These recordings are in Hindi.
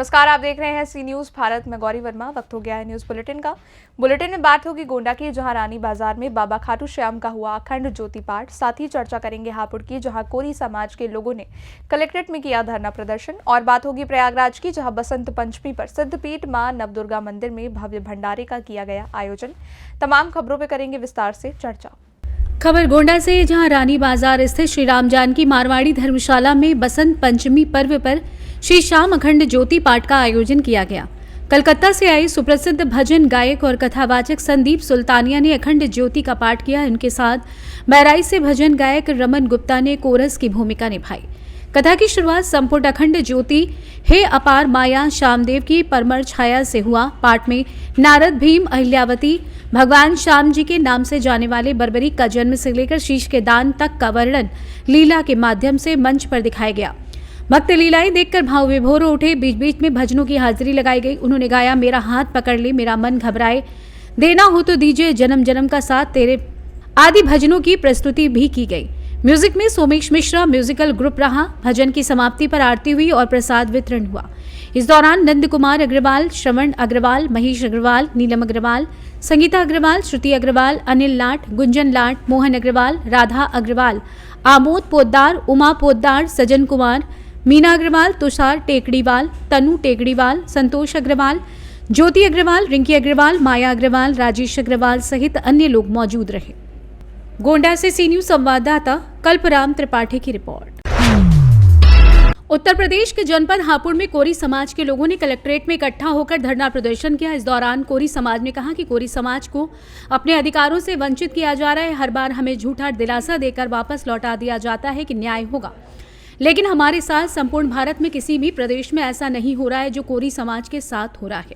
नमस्कार, आप देख रहे हैं सी न्यूज भारत में गौरी वर्मा। वक्त हो गया है न्यूज बुलेटिन का। बुलेटिन में बात होगी गोंडा की, जहां रानी बाजार में बाबा खाटू श्याम का हुआ अखंड ज्योति पाठ। साथ ही चर्चा करेंगे हापुड़ की, जहां कोरी समाज के लोगों ने कलेक्ट्रेट में किया धरना प्रदर्शन। और बात होगी प्रयागराज की, जहां बसंत पंचमी पर सिद्धपीठ मां नवदुर्गा मंदिर में भव्य भंडारे का किया गया आयोजन। तमाम खबरों पर करेंगे विस्तार से चर्चा। खबर गोंडा से, जहां रानी बाजार स्थित श्री राम जानकी मारवाड़ी धर्मशाला में बसंत पंचमी पर्व पर श्री श्याम अखंड ज्योति पाठ का आयोजन किया गया। कलकत्ता से आई सुप्रसिद्ध भजन गायक और कथावाचक संदीप सुल्तानिया ने अखंड ज्योति का पाठ किया। उनके साथ बहराइच से भजन गायक रमन गुप्ता ने कोरस की भूमिका निभाई। कथा की शुरुआत संपुट अखंड ज्योति हे अपार माया श्यामदेव की परमर छाया से हुआ। पाठ में नारद, भीम, अहिल्यावती, भगवान श्याम जी के नाम से जाने वाले बर्बरीक का जन्म से लेकर शीश के दान तक का वर्णन लीला के माध्यम से मंच पर दिखाया गया। भक्त लीलाएं देखकर भाव विभोर उठे। बीच बीच में भजनों की हाजिरी लगाई गई। उन्होंने गाया, मेरा हाथ पकड़ ले, मेरा मन घबराए, देना हो तो दीजिए, जन्म जन्म का साथ तेरे, आदि भजनों की प्रस्तुति भी की गई। म्यूजिक में सोमेश मिश्रा म्यूजिकल ग्रुप रहा। भजन की समाप्ति पर आरती हुई और प्रसाद वितरण हुआ। इस दौरान नंद कुमार अग्रवाल, श्रवण अग्रवाल, महेश अग्रवाल, नीलम अग्रवाल, संगीता अग्रवाल, श्रुति अग्रवाल, अनिल लाट, गुंजन लाट, मोहन अग्रवाल, राधा अग्रवाल, आमोद पोद्दार, उमा पोद्दार, सजन कुमार, मीना अग्रवाल, तुषार टेकड़ीवाल, तनु टेकड़ीवाल, संतोष अग्रवाल, ज्योति अग्रवाल, रिंकी अग्रवाल, माया अग्रवाल, राजेश अग्रवाल सहित अन्य लोग मौजूद रहे। गोंडा से सी न्यूज संवाददाता कल्पराम त्रिपाठी की रिपोर्ट। उत्तर प्रदेश के जनपद हापुड़ में कोरी समाज के लोगों ने कलेक्ट्रेट में इकट्ठा होकर धरना प्रदर्शन किया। इस दौरान कोरी समाज ने कहा कि कोरी समाज को अपने अधिकारों से वंचित किया जा रहा है। हर बार हमें झूठा दिलासा देकर वापस लौटा दिया जाता है कि न्याय होगा, लेकिन हमारे साथ संपूर्ण भारत में किसी भी प्रदेश में ऐसा नहीं हो रहा है जो कोरी समाज के साथ हो रहा है।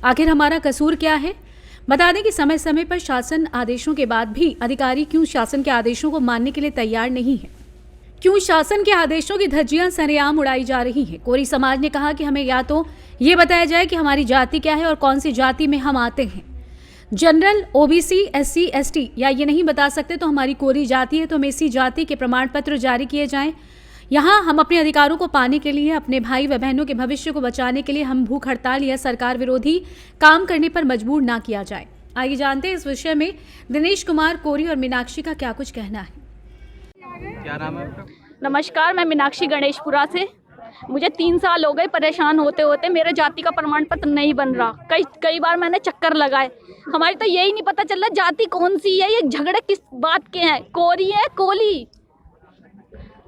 आखिर हमारा कसूर क्या है? बता दें कि समय समय पर शासन आदेशों के बाद भी अधिकारी क्यों शासन के आदेशों को मानने के लिए तैयार नहीं है? क्यों शासन के आदेशों की धज्जियां सरेआम उड़ाई जा रही हैं? कोरी समाज ने कहा कि हमें या तो ये बताया जाए कि हमारी जाति क्या है और कौन सी जाति में हम आते हैं। जनरल, ओबीसी, एससी, एसटी या ये नहीं बता सकते तो हमारी कोरी जाति है तो हमें इसी जाति के प्रमाण पत्र जारी किए जाएं। यहाँ हम अपने अधिकारों को पाने के लिए, अपने भाई व बहनों के भविष्य को बचाने के लिए हम भूख हड़ताल या सरकार विरोधी काम करने पर मजबूर ना किया जाए। आइए जानते हैं इस विषय में दिनेश कुमार कोरी और मीनाक्षी का क्या कुछ कहना है। क्या नाम है? नमस्कार, मैं मीनाक्षी गणेशपुरा से। मुझे 3 साल हो गए परेशान होते होते, मेरे जाति का प्रमाण पत्र नहीं बन रहा। कई बार मैंने चक्कर लगाए। हमारी तो यही नहीं पता चल रहा जाति कौन सी है, ये झगड़े किस बात के हैं, कोरी है कोली।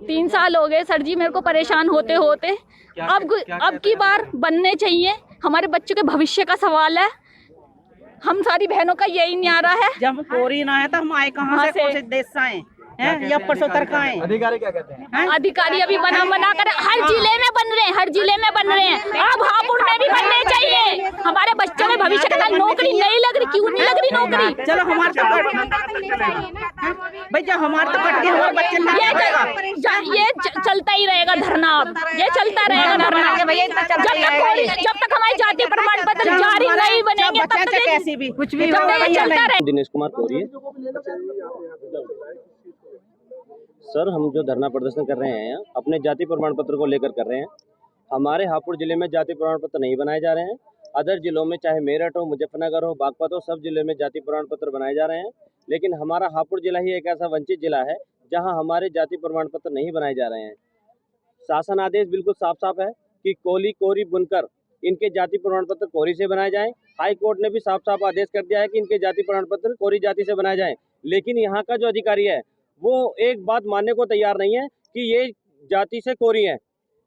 3 साल हो गए सर जी मेरे को परेशान होते होते। अब की बार बनने चाहिए। हमारे बच्चों के भविष्य का सवाल है। हम सारी बहनों का यही न्यारा है। जब कोरी ना है तो हम आए कहाँ से? कौन से देश से आए हैं या परसोत्तर का आए? अधिकारी क्या कहते हैं? अधिकारी अभी बना कर हर जिले में बन रहे हैं, हर जिले में बन रहे हैं। अब हापुड़ में भी बनने चाहिए। हमारे बच्चों में भविष्य का नौकरी नहीं लग रही। क्यों नहीं लग रही नौकरी? चलो हमारे तो भाई जब हमारे तो कट के हमारे बच्चे ये चलता ही रहेगा धरना। अब ये चलता रहेगा धरना जब तक हमारी जाति प्रमाण पत्र जारी नहीं बनेंगे तब तक कैसी भी कुछ भी चलता रहेगा। दिनेश कुमार कोरी। सर, हम जो धरना प्रदर्शन कर रहे हैं अपने जाति प्रमाण पत्र को लेकर कर रहे हैं। हमारे हापुड़ जिले में जाति प्रमाण पत्र नहीं बनाए जा रहे हैं। अदर जिलों में चाहे मेरठ हो, मुजफ्फरनगर हो, बागपत हो, सब जिलों में जाति प्रमाण पत्र बनाए जा रहे हैं। लेकिन हमारा हापुड़ जिला ही एक ऐसा वंचित जिला है जहां हमारे जाति प्रमाण पत्र नहीं बनाए जा रहे हैं। शासन आदेश बिल्कुल साफ साफ है कि कोली, कोरी, बुनकर इनके जाति प्रमाण पत्र कोरी से बनाए जाएं। हाई कोर्ट ने भी साफ साफ आदेश कर दिया है कि इनके जाति प्रमाण पत्र कोरी जाति से बनाए जाएं। लेकिन यहाँ का जो अधिकारी है वो एक बात मानने को तैयार नहीं है कि ये जाति से कोरी है,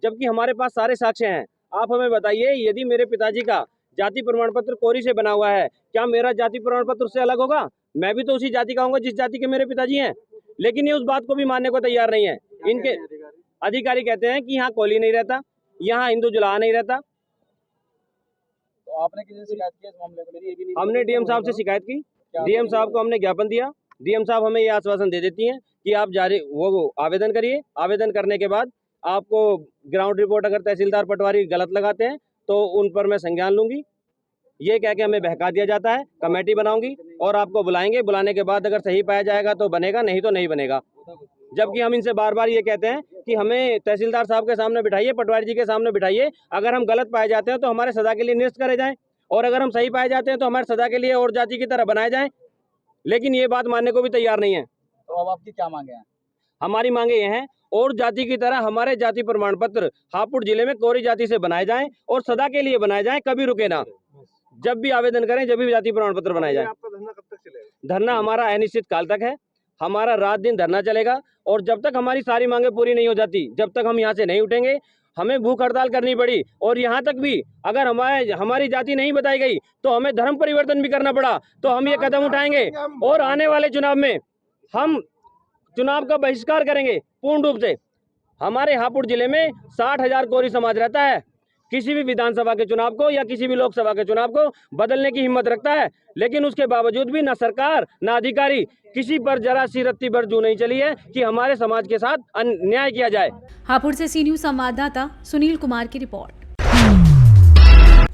जबकि हमारे पास सारे साक्ष्य हैं। आप हमें बताइए, यदि मेरे पिताजी का जाति प्रमाण पत्र कोरी से बना हुआ है, क्या मेरा जाति प्रमाण पत्र उससे अलग होगा? मैं भी तो उसी जाति का हूँगा जिस जाति के मेरे पिताजी हैं। लेकिन ये उस बात को भी मानने को तैयार नहीं है। इनके अधिकारी कहते हैं कि यहाँ कोली नहीं रहता, यहाँ हिंदू जुलाहा नहीं रहता। तो आपने किसी से शिकायत की इस मामले को? हमने डीएम साहब से शिकायत की। डीएम साहब को हमने ज्ञापन दिया। डीएम साहब हमें ये आश्वासन दे देती हैं कि आप जारी वो आवेदन करिए। आवेदन करने के बाद आपको ग्राउंड रिपोर्ट अगर तहसीलदार पटवारी गलत लगाते हैं तो उन पर मैं संज्ञान लूंगी। ये कह के हमें बहका दिया जाता है। कमेटी बनाऊंगी और आपको बुलाएंगे। बुलाने के बाद अगर सही पाया जाएगा तो बनेगा, नहीं तो नहीं बनेगा। जबकि हम इनसे बार बार ये कहते हैं कि हमें तहसीलदार साहब के सामने बिठाइए, पटवारी जी के सामने बिठाइए। अगर हम गलत पाए जाते हैं तो हमारे सजा के लिए निरस्त करे जाएं, और अगर हम सही पाए जाते हैं तो हमारे सजा के लिए और जाति की तरह बनाए जाएं। लेकिन ये बात मानने को भी तैयार नहीं है। तो अब आपकी क्या मांगे हैं? हमारी मांगे ये हैं, और जाति की तरह हमारे जाति प्रमाण पत्र हापुड़ जिले में कोरी जाति से बनाए जाएं और सदा के लिए बनाए जाएं, कभी रुके ना। जब भी आवेदन करें, जब भी जाति प्रमाण पत्र बनाए जाएं। आपका धरना कब तक चलेगा? धरना हमारा अनिश्चित काल तक है। हमारा रात दिन धरना चलेगा, और जब तक हमारी सारी मांगे पूरी नहीं हो जाती, जब तक हम यहाँ से नहीं उठेंगे। हमें भूख हड़ताल करनी पड़ी, और यहाँ तक भी अगर हमारी जाति नहीं बताई गई तो हमें धर्म परिवर्तन भी करना पड़ा, तो हम ये कदम उठाएंगे। और आने वाले चुनाव में हम चुनाव का बहिष्कार करेंगे पूर्ण रूप से। हमारे हापुड़ जिले में 60,000 कोरी समाज रहता है। किसी भी विधानसभा के चुनाव को या किसी भी लोकसभा के चुनाव को बदलने की हिम्मत रखता है, लेकिन उसके बावजूद भी ना सरकार ना अधिकारी किसी पर जरा सी रत्ती भर जू नहीं चली है कि हमारे समाज के साथ अन्याय किया जाए। हापुड़ से सी न्यूज संवाददाता सुनील कुमार की रिपोर्ट।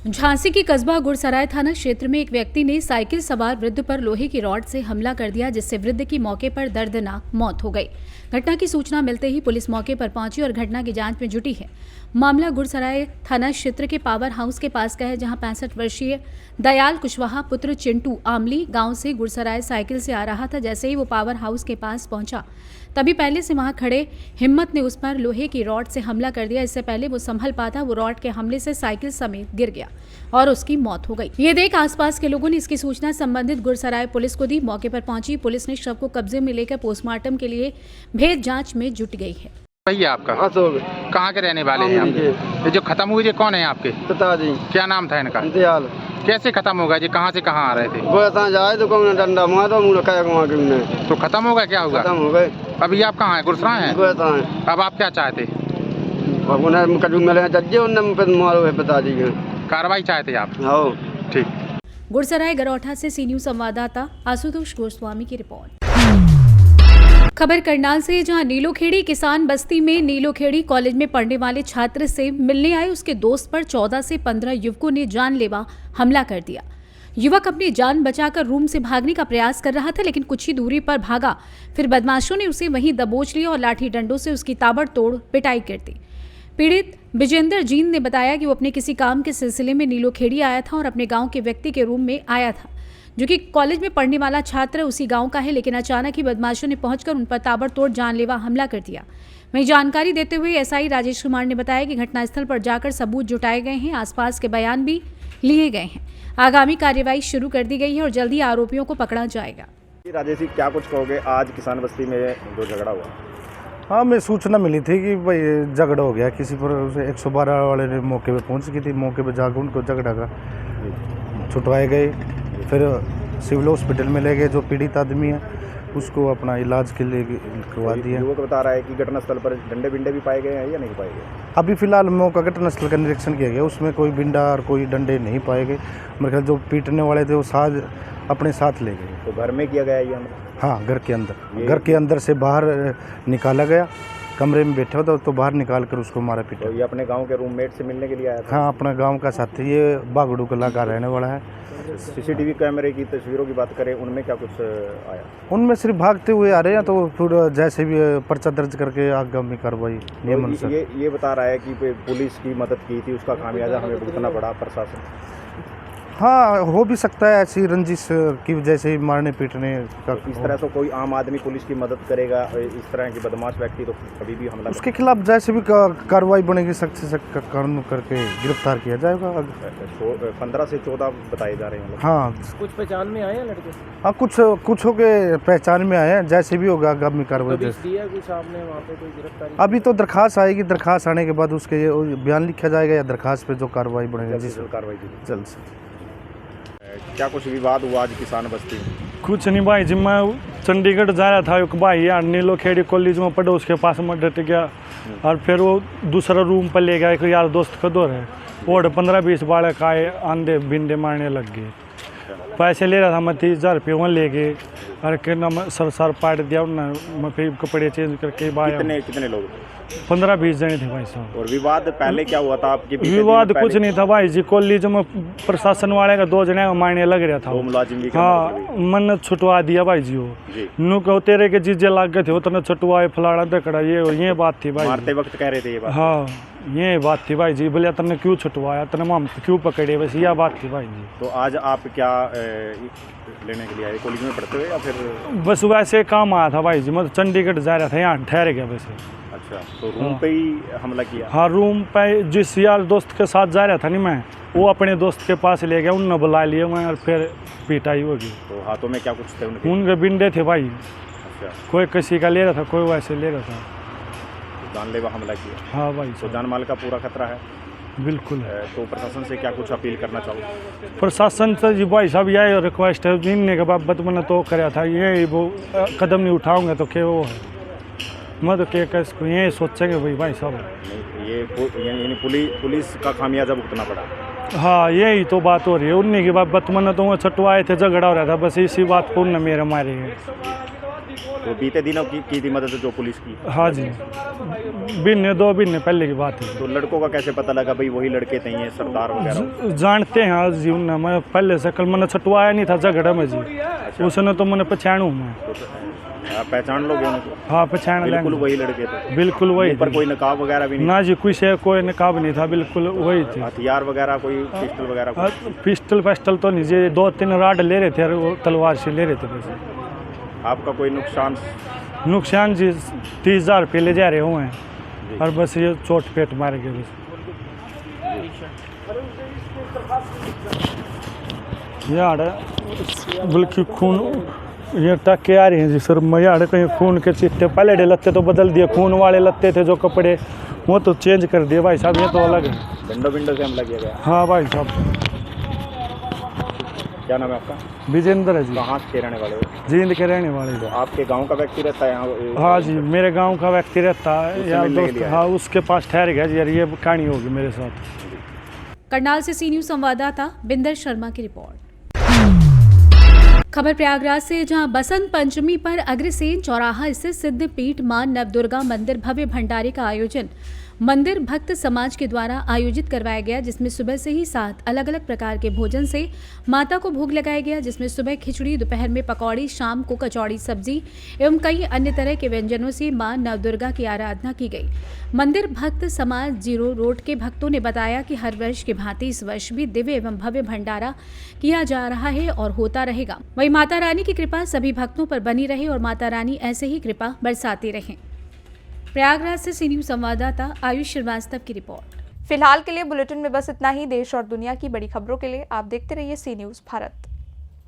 झांसी की कस्बा गुड़सराय थाना क्षेत्र में एक व्यक्ति ने साइकिल सवार वृद्ध पर लोहे की रॉड से हमला कर दिया, जिससे वृद्ध की मौके पर दर्दनाक मौत हो गई। घटना की सूचना मिलते ही पुलिस मौके पर पहुंची और घटना की जांच में जुटी है। मामला गुड़सराय थाना क्षेत्र के पावर हाउस के पास का है, जहां 65 वर्षीय दयाल कुशवाहा पुत्र चिंटू आमली गांव से गुड़सराय साइकिल से आ रहा था। जैसे ही वो पावर हाउस के पास पहुंचा, तभी पहले से वहां खड़े हिम्मत ने उस पर लोहे की रॉड से हमला कर दिया। इससे पहले वो संभल पाता, वो रॉड के हमले से साइकिल समेत गिर गया और उसकी मौत हो गई। ये देख आसपास के लोगों ने इसकी सूचना संबंधित गुड़सराय पुलिस को दी। मौके पर पहुंची पुलिस ने शव को कब्जे में लेकर पोस्टमार्टम के लिए भेद जांच में जुट गई है। भैया आपका कहाँ के रहने वाले हैं? ये जो खत्म हुए, ये कौन है आपके पिताजी? क्या नाम था इनका? दयाल। कैसे खत्म होगा जी? कहाँ से कहाँ आ रहे थे? वो जाए तो कौन डंडा मारो मुझे कहा वहाँ के तो खत्म होगा? क्या होगा? खत्म हो गए। अभी आप कहाँ हैं? गुड़सराय हैं? गुड़सराय। अब आप क्या चाहते? अब उन्हें कभी मिले जज्जे उन्हें मारो है पिताजी के। कार्रवाई चाहते आप? हाँ ठीक। गुड़सराय गरौठा से सी न्यूज संवाददाता आशुतोष गोस्वामी की रिपोर्ट। खबर करनाल से, जहां नीलोखेड़ी किसान बस्ती में नीलोखेड़ी कॉलेज में पढ़ने वाले छात्र से मिलने आए उसके दोस्त पर 14 से 15 युवकों ने जानलेवा हमला कर दिया। युवक अपनी जान बचाकर रूम से भागने का प्रयास कर रहा था, लेकिन कुछ ही दूरी पर भागा। फिर बदमाशों ने उसे वहीं दबोच लिया और लाठी डंडों से उसकी ताबड़तोड़ पिटाई कर दी। पीड़ित विजेंद्र जीन ने बताया कि वो अपने किसी काम के सिलसिले में नीलोखेड़ी आया था और अपने गांव के व्यक्ति के रूम में आया था, जो कि कॉलेज में पढ़ने वाला छात्र उसी गांव का है। लेकिन अचानक ही बदमाशों ने पहुंचकर उन पर ताबड़तोड़ जानलेवा हमला कर दिया। वहीं जानकारी देते हुए एसआई राजेश कुमार ने बताया कि घटनास्थल पर जाकर सबूत जुटाए गए हैं, आसपास के बयान भी लिए गए हैं। आगामी कार्यवाही शुरू कर दी गई है और जल्दी आरोपियों को पकड़ा जाएगा। राजेश जी, क्या कुछ कहोगे आज किसान बस्ती में जो झगड़ा हुआ? हाँ, मैं सूचना मिली थी कि भाई झगड़ा हो गया किसी पर। 112 वाले ने मौके पे पहुंच गई थी। मौके पे जाकर उनको झगड़ा का छुटवाए गए। फिर सिविल हॉस्पिटल में ले गए। जो पीड़ित आदमी है उसको अपना इलाज के लिए करवा दिया। युवक बता रहा है कि घटनास्थल पर डंडे बिंडे भी पाए गए हैं या नहीं पाए गए? अभी फिलहाल मौका घटनास्थल का निरीक्षण किया गया, उसमें कोई बिंडा और कोई डंडे नहीं पाए गए। मेरे ख्याल जो पीटने वाले थे वो साथ अपने साथ ले गए। तो घर में किया गया ये हमला? हाँ, घर के अंदर से बाहर निकाला गया। कमरे में बैठा था तो बाहर निकाल कर उसको मारा पीटा। तो ये अपने गांव के रूममेट से मिलने के लिए आया था? हाँ, अपना गांव का साथी, ये बागड़ू कला का रहने वाला है। सीसीटीवी कैमरे की तस्वीरों की बात करें, उनमें क्या कुछ आया? उनमें सिर्फ भागते हुए आ रहे हैं, तो फिर जैसे भी पर्चा दर्ज करके आगामी कार्रवाई नियम अनुसार। ये बता रहा है कि पुलिस की मदद की थी, उसका खामियाजा हमें भुगतना पड़ा प्रशासन। हाँ, हो भी सकता है ऐसी रंजिश की वजह से मारने पीटने का। इस तरह से कोई आम आदमी पुलिस की मदद करेगा, इस तरह की बदमाश व्यक्ति तो कभी भी हमला उसके खिलाफ जैसे भी कार्रवाई बनेगी, सख्त से सख्त कानून करके गिरफ्तार किया जाएगा। 15 से 14 बताए जा रहे हैं। हाँ, कुछ पहचान में आए लड़के? हाँ, कुछ हो के पहचान में आए हैं। जैसे भी होगा आगामी कार्रवाई। अभी तो दरखास्त आएगी, दरखास्त आने के बाद उसके बयान लिखा जाएगा या दरखास्त पे जो कार्रवाई बढ़ेगी कार्रवाई जल्द से। क्या कुछ विवाद हुआ आज किसान बस्ती में? कुछ नहीं भाई जी, मैं चंडीगढ़ जा रहा था। एक भाई यार नीलोखेड़ी कॉलेज में पढ़े, उसके पास में डट गया और फिर वो दूसरा रूम पर ले गया। एक यार दोस्त का दौर है, और 15-20 बालक आए, आंधे बिंदे मारने लग गए। पैसे ले रहा था मैं 30,000 रुपये, वहाँ ले गए। अरे क्या नाम सर पाट दिया उन्होंने। मैं फिर कपड़े चेंज करके बाहर। कितने लोग? 15-20 जने थे भाई साहब। और विवाद पहले क्या हुआ था आपके? विवाद कुछ नहीं था भाई जी, कॉलेज में प्रशासन वाले का 2 जने मायने लग रहा था। 2 मुलाजिम भी हाँ, मन छुटवा दिया भाई जी। वो नु कहो तेरे के जीजे लाग गए थे, उतना छुटवाए फलाना दकड़ा, ये बात थी भाई। मारते वक्त कह रहे थे ये बात? हाँ, ये बात थी भाई जी। बोले तने क्यों छुटवाया, तने माम क्यों पकड़े, बस यह बात थी भाई जी। तो आज आप क्या लेने के लिए आए? कॉलेज में पढ़ते हुए या फिर? बस वैसे काम आया था भाई जी, मतलब चंडीगढ़ जा रहा था, यहाँ ठहर गया वैसे। अच्छा, तो रूम पे ही हमला किया? हाँ, रूम पे जिस यार दोस्त के साथ जा रहा था नहीं मैं, वो अपने दोस्त के पास ले गया, उनने बुला लिया मैं, और फिर पिटाई होगी। तो हाथों में क्या कुछ थे उनके बिंडे थे भाई। अच्छा, कोई किसी का ले रहा था, कोई वैसे ले रहा था। जानलेवा हमला किया? हाँ भाई। तो जान माल का पूरा खतरा है? बिल्कुल। तो प्रशासन से क्या कुछ अपील करना चाहोगे? प्रशासन से जी भाई साहब यही रिक्वेस्ट है, जिनने के बाबत मैंने तो कराया था, ये वो कदम नहीं उठाऊंगे तो क्या वो है, मैं तो क्या इसको ये सोचेंगे भाई साहब। ये पुलिस का खामियाजा भुगतना पड़ा? हाँ, यही तो बात हो रही है। उन्हीं की बात मैंने तो छटवाए थे, झगड़ा हो रहा था, बस इसी बात को उनने मेरे मारे हैं। तो बीते दिनों की थी मदद जो पुलिस की? हाँ जी, 2 महीने पहले की बात है। तो लड़कों का कैसे पता लगा भाई वही लड़के थे ये सरदार वगैरह? जानते हैं हाँ जी, उन्हें मैं पहले से कल मैंने छटवाया नहीं था झगड़ा में जी। अच्छा। उसने तो मैंने पहचानू मैं। आप पहचान लोगे उनको? हाँ, पहचान लेंगे। बिल्कुल वही लड़के थे? बिल्कुल वही। पर कोई नकाब वगैरह भी नहीं? ना जी, कोई नकाब नहीं था, बिल्कुल वही थे। हथियार वगैरह कोई पिस्टल वगैरह? पिस्टल तो नहीं जी, 2-3 राड ले रहे थे और वो तलवार से ले रहे थे वैसे। आपका कोई नुकसान जी 30,000 रुपये ले जा रहे हुए हैं, और बस ये चोट पेट मार गए बस। यार बल्कि खून ये टक्के आ रहे हैं जी सर, मैं यार कहीं खून के चिट्टे, पहले लत्ते तो बदल दिए, खून वाले लत्ते थे जो कपड़े वो तो चेंज कर दिए भाई साहब, ये तो अलग है। विंडो से हमला किया गया? हाँ भाई साहब। क्या नाम है आपका? विजेंद्र है जी। कहाँ के रहने वाले हो? जींद के रहने वाले। तो आपके गांव का व्यक्ति रहता है यहाँ? हाँ जी, मेरे गांव का व्यक्ति रहता है यार दोस्त। हाँ, उसके पास ठहर गया जी यार, ये कहानी होगी मेरे साथ। करनाल से सी न्यूज़ संवाददाता बिंदर शर्मा की रिपोर्ट। खबर प्रयागराज से, जहां बसंत पंचमी पर अग्रसेन चौराहा स्थित सिद्ध पीठ मां नवदुर्गा मंदिर भव्य भंडारे का आयोजन मंदिर भक्त समाज के द्वारा आयोजित करवाया गया, जिसमें सुबह से ही 7 अलग अलग प्रकार के भोजन से माता को भोग लगाया गया, जिसमें सुबह खिचड़ी, दोपहर में पकौड़ी, शाम को कचौड़ी सब्जी एवं कई अन्य तरह के व्यंजनों से मां नवदुर्गा की आराधना की गई। मंदिर भक्त समाज 0 रोड के भक्तों ने बताया कि हर वर्ष की भांति इस वर्ष भी दिव्य एवं भव्य भंडारा किया जा रहा है और होता रहेगा। वहीं माता रानी की कृपा सभी भक्तों पर बनी रहे और माता रानी ऐसे ही कृपा बरसाती रहे। प्रयागराज से सी न्यूज़ संवाददाता आयुष श्रीवास्तव की रिपोर्ट। फिलहाल के लिए बुलेटिन में बस इतना ही। देश और दुनिया की बड़ी खबरों के लिए आप देखते रहिए सी न्यूज़ भारत।